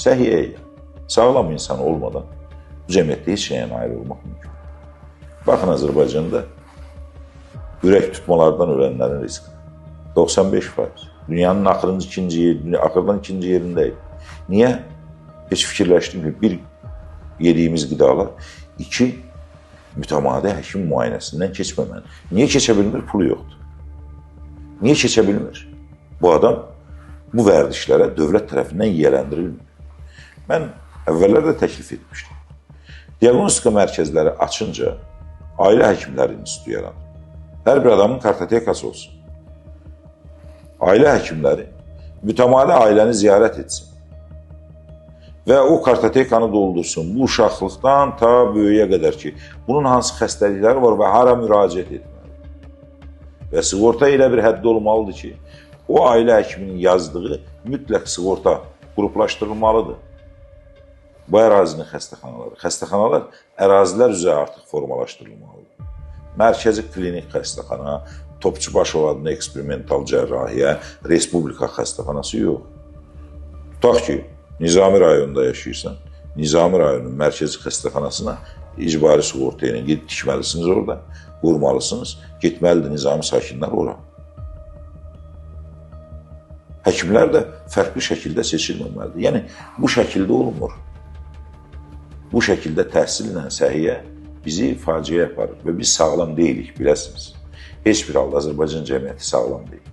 Səhiyyə, sağlam insan olmadan bu cəmiyyətdə heç şeyə nail olmaq mümkün. Baxın, Azərbaycanda ürək tutmalardan ölənlərin riski 95%. Dünyanın axırdan ikinci yerindəyik. Niyə? Heç fikirləşdim ki, bir, yediyimiz qidalar, iki, mütəmadi həkim müayinəsindən keçməməli. Niyə keçə bilmir? Pulu yoxdur. Niyə keçə bilmir? Bu adam bu vərdişlərə dövlət tərəfindən yiyələndirilmir. Mən əvvəllər də təklif etmişdim. Diaqnostika mərkəzləri açınca ailə həkimləri institutu yaranır. Hər bir adamın kartotekası olsun. Ailə həkimləri mütəmadi ailəni ziyarət etsin və o kartotekanı doldursun. Bu uşaqlıqdan ta böyüyə qədər ki, bunun hansı xəstəlikləri var və hara müraciət etməlidir. Və sığorta elə bir həddə olmalıdır ki, o ailə həkiminin yazdığı mütləq sığorta qruplaşdırılmalıdır. Bu ərazinin xəstəxanalar ərazilər üzrə artıq formalaşdırılmalıdır. Mərkəzi klinik xəstəxana, Topçubaşov adına eksperimental cərrahiyyə, Respublika xəstəxanası yox. Tutaq ki, Nizami rayonunda yaşayırsan, Nizami rayonunun mərkəzi xəstəxanasına icbari sığorta ilə gedib tikməlisiniz orada, qurmalısınız, getməlidir Nizami sakinlər ora. Həkimlər də fərqli şəkildə seçilməməlidir. Yəni, bu şəkildə olmur. Bu şəkildə təhsillə səhiyyə bizi faciəyə aparır və biz sağlam deyilik, biləsiniz. Heç bir halda Azərbaycan cəmiyyəti sağlam deyil.